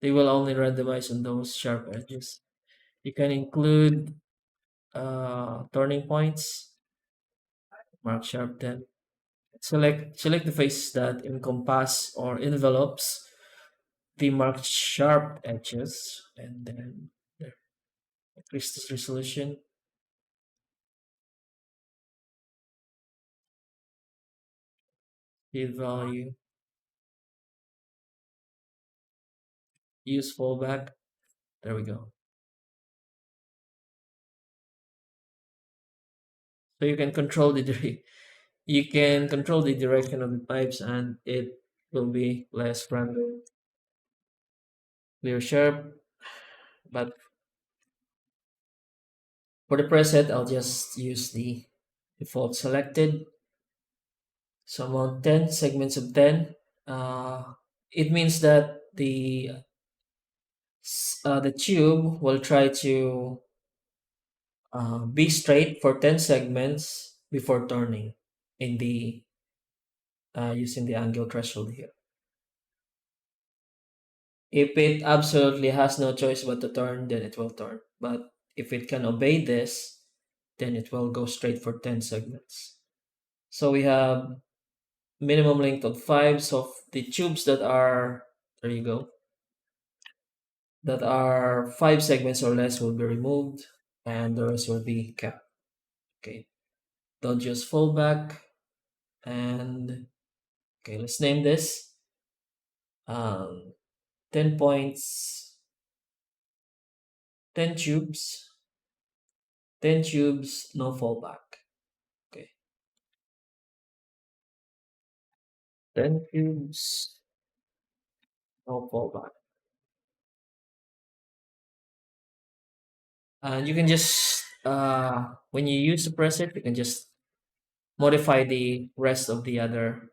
randomize on those sharp edges. You can include turning points, mark sharp 10. Select the faces that encompass or envelopes the marked sharp edges, and then there, increase this resolution. The value, use fallback. There we go. So you can control the you can control the direction of the pipes, and it will be less random, clear, sharp. But for the preset, I'll just use the default selected. So I'm on 10 segments of 10. It means that the tube will try to be straight for 10 segments before turning in the using the angle threshold here. If it absolutely has no choice but to turn, then it will turn. But if it can obey this, then it will go straight for 10 segments. So we have minimum length of 5. So the tubes that are, there you go, that are 5 segments or less will be removed, and the rest will be kept. Okay, don't just fold back. And okay, let's name this 10 points, 10 tubes, 10 tubes, no fallback. Okay, 10 tubes, no fallback. And you can just, when you use the preset, you can just modify the rest of the other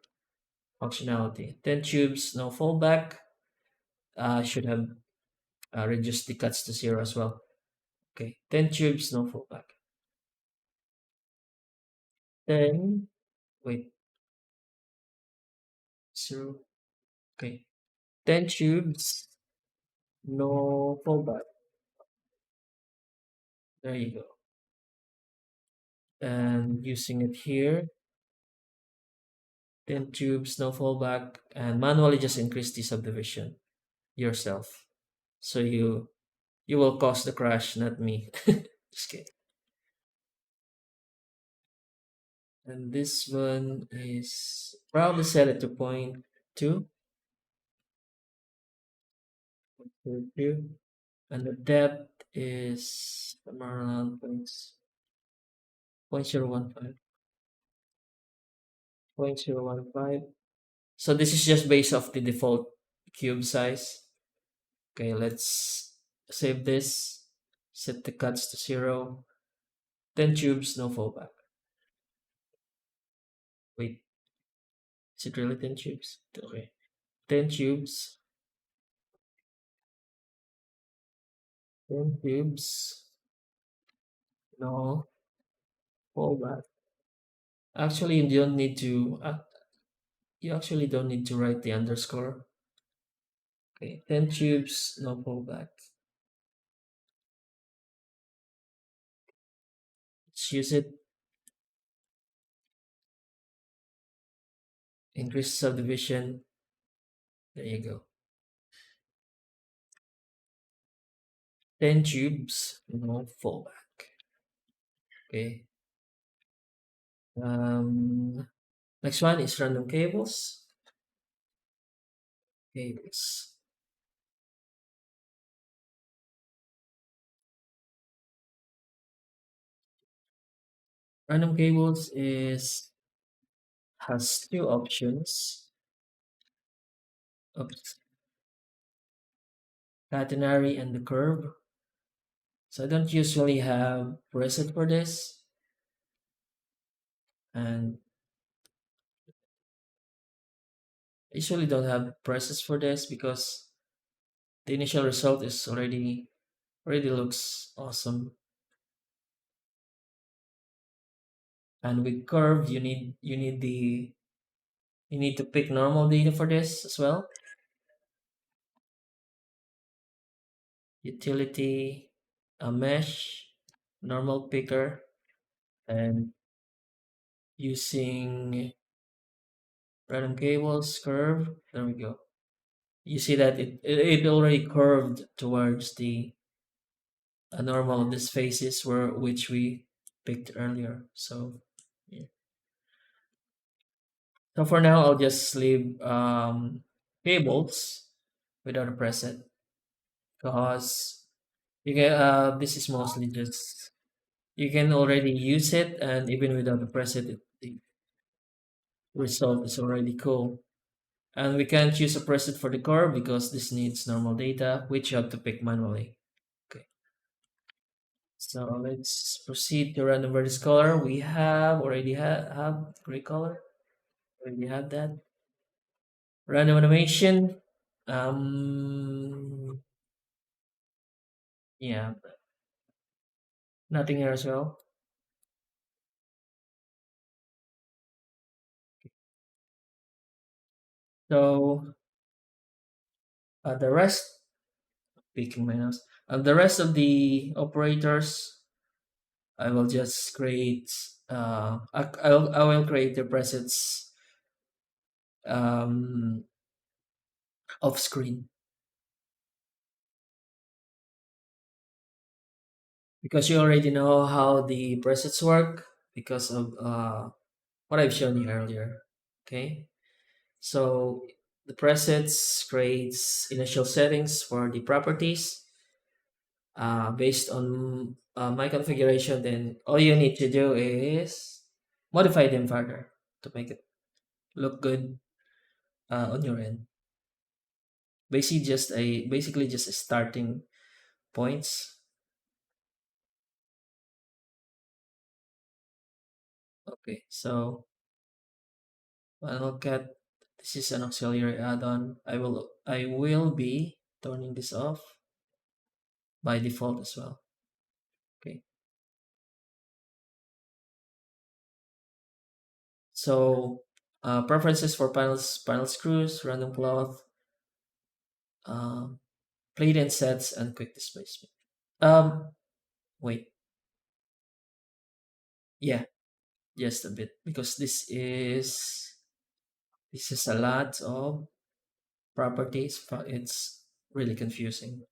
functionality. 10 tubes, no fallback. Should have reduced the cuts to 0 as well. Okay, 10 tubes, no fallback. Then, wait, 0. Okay, 10 tubes, no fallback. There you go. And using it here, 10 tubes, no fallback, and manually just increase the subdivision yourself. So you will cause the crash, not me. Just kidding. And this one is probably set it to 0.2, 0.2, and the depth is somewhere around 0.015. 0.015. So this is just based off the default cube size. Okay, let's save this. Set the cuts to 0. 10 tubes, no fallback. Wait, is it really 10 tubes? Okay. 10 tubes. 10 tubes. No fallback. Actually, you actually don't need to write the underscore. Okay, 10 tubes, no fallback. Let's use it. Increase subdivision. There you go. 10 tubes, no fallback. Okay. Next one is random cables. Cables. Random cables has two options. Oops, catenary and the curve. So I don't usually have preset for this, and I usually don't have presets for this because the initial result is already looks awesome. And with curve, you need to pick normal data for this as well. Utility, a mesh, normal picker, and using random cables curve. There we go. You see that it already curved towards the normal of these faces which we picked earlier. So yeah. So for now, I'll just leave cables without a preset because you get this is mostly just You can already use it, and even without the preset, the result is already cool. And we can't use a preset for the core because this needs normal data, which you have to pick manually. Okay, so let's proceed to random vertex color. We have already have gray color. Already have that. Random animation. Um, yeah, nothing here as well. So the rest, picking my nose. The rest of the operators, I will just create. I will create the presets um, off screen because you already know how the presets work because of what I've shown you earlier. Okay, so the presets creates initial settings for the properties based on my configuration. Then all you need to do is modify them further to make it look good on your end. Basically just a starting points. Okay, so Final Cut. This is an auxiliary add-on. I will be turning this off by default as well. Okay. So preferences for panel screws, random cloth, um, plate and sets, and quick displacement. Um, wait, yeah, just a bit because this is a lot of properties. It's really confusing,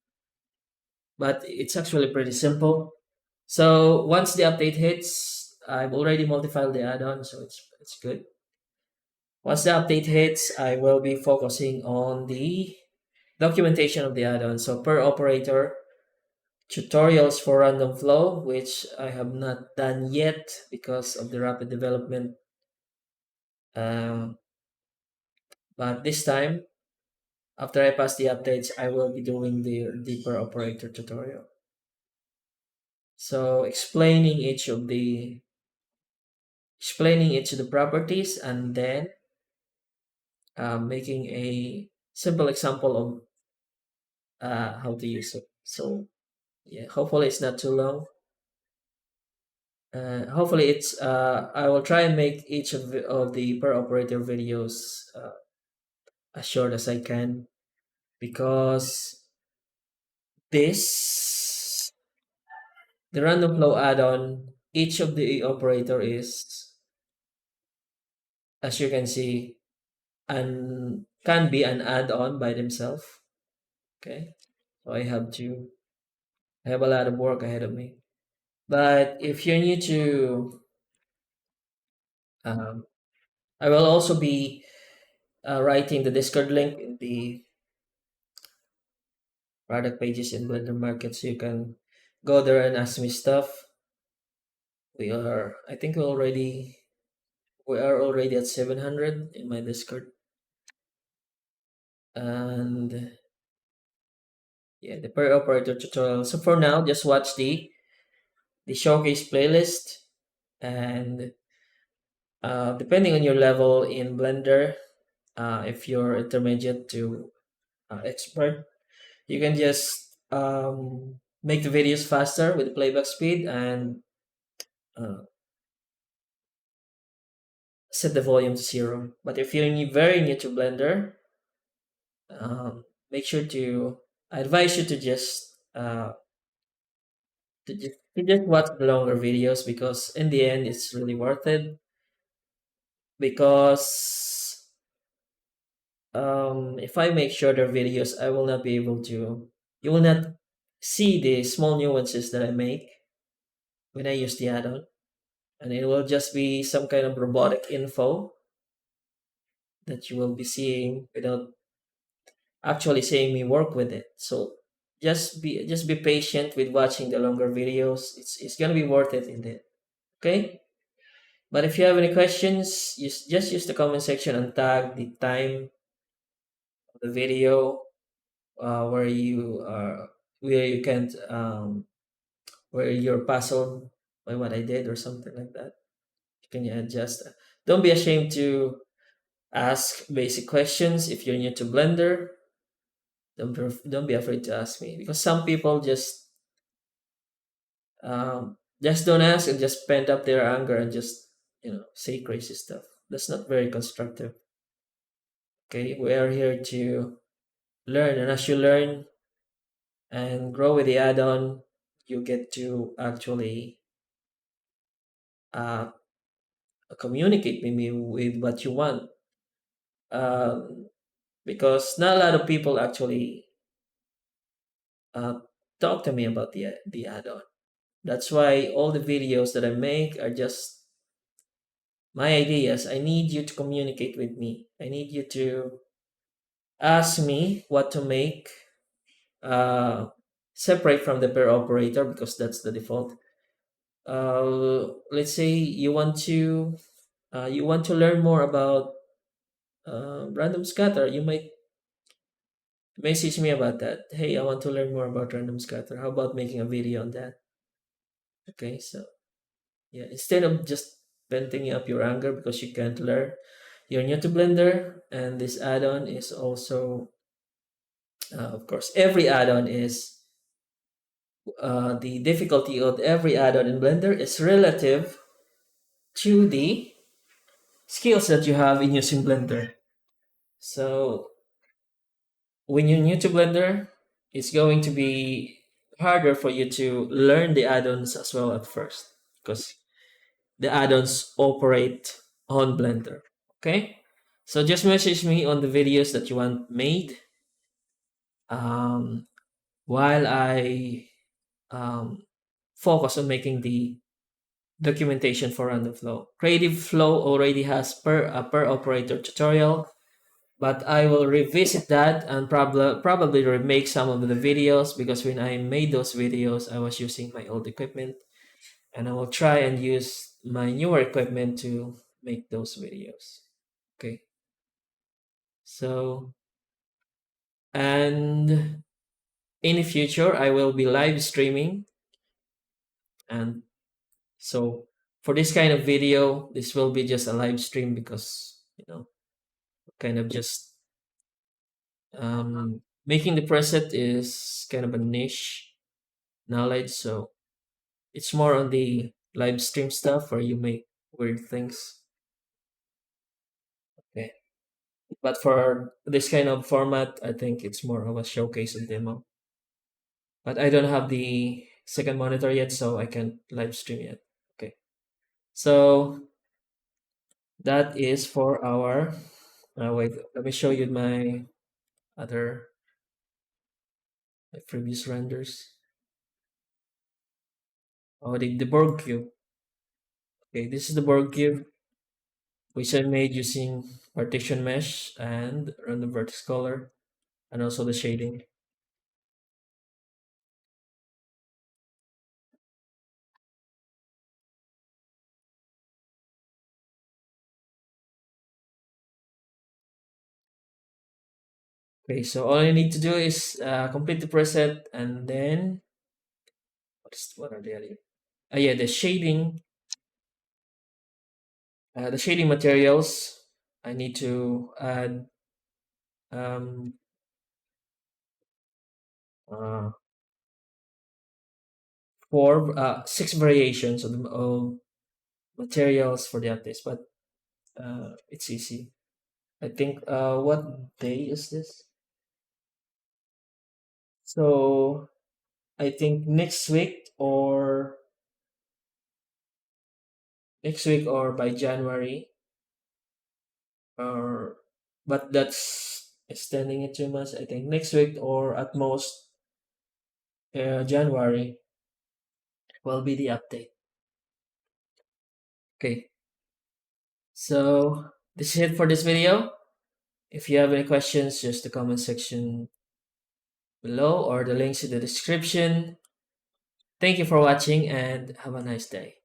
but it's actually pretty simple. So once the update hits, I've already modified the add-on, so it's good. Once the update hits, I will be focusing on the documentation of the add-on. So per operator, tutorials for random flow, which I have not done yet because of the rapid development. Um, but this time, after I pass the updates, I will be doing the deeper operator tutorial. So explaining each of the properties, and then making a simple example of how to use it. So yeah, hopefully it's not too long. Hopefully it's I will try and make each of the per operator videos as short as I can because this the random flow add-on, each of the operator is, as you can see, and can be an add-on by themselves. Okay, so I have a lot of work ahead of me. But if you're new to, um, I will also be writing the Discord link in the product pages in Blender Market, so you can go there and ask me stuff. I think we are already at 700 in my Discord, and yeah, the per operator tutorial. So for now, just watch the showcase playlist, and depending on your level in Blender, if you're intermediate to expert, you can just make the videos faster with playback speed and uh, set the volume to 0. But if you're very new to Blender, make sure to I advise you to just watch the longer videos because in the end it's really worth it because if I make shorter videos, I will not be able to. You will not see the small nuances that I make when I use the add-on, and it will just be some kind of robotic info that you will be seeing without actually seeing me work with it. So just be patient with watching the longer videos. It's gonna be worth it in the okay. But if you have any questions, just use the comment section and tag the time of the video where you can't where you're puzzled by what I did or something like that. You can adjust. Don't be ashamed to ask basic questions if you're new to Blender. Don't be afraid to ask me because some people just don't ask and just pent up their anger and just say crazy stuff. That's not very constructive. Okay, we are here to learn, and as you learn and grow with the add-on, you get to actually uh, communicate with me with what you want. Um, because not a lot of people actually uh, talk to me about the add-on. That's why all the videos that I make are just my ideas. I need you to communicate with me. I need you to ask me what to make uh, separate from the pair operator because that's the default. Let's say you want to learn more about random scatter. You might message me about that. Hey, I want to learn more about random scatter. How about making a video on that? Okay, so yeah, instead of just venting up your anger because you can't learn, you're new to Blender, and this add-on is also, of course, every add-on is the difficulty of every add-on in Blender is relative to the skills that you have in using Blender. So when you're new to Blender, it's going to be harder for you to learn the add-ons as well at first because the add-ons operate on Blender. Okay? So just message me on the videos that you want made um, while I um, focus on making the documentation for Random Flow. Creative Flow already has a per operator tutorial, but I will revisit that and probably remake some of the videos because when I made those videos, I was using my old equipment, and I will try and use my newer equipment to make those videos. Okay. So, and in the future, I will be live streaming, and so for this kind of video, this will be just a live stream because kind of just making the preset is kind of a niche knowledge, so it's more on the live stream stuff where you make weird things. Okay, but for this kind of format, I think it's more of a showcase and demo. But I don't have the second monitor yet, so I can't live stream yet. Okay, so that is for our. Wait, let me show you other my previous renders. Oh, the Borg cube. Okay, this is the Borg cube, which I made using partition mesh and random vertex color, and also the shading. Okay, so all I need to do is complete the preset, and then what are the other? Yeah, the shading materials. I need to add um, uh, six variations of materials for the updates, but it's easy. I think what day is this? So I think next week or by January, or but that's extending it too much. I think next week or at most January will be the update. Okay, so this is it for this video. If you have any questions, just the comment section below or the links in the description. Thank you for watching and have a nice day.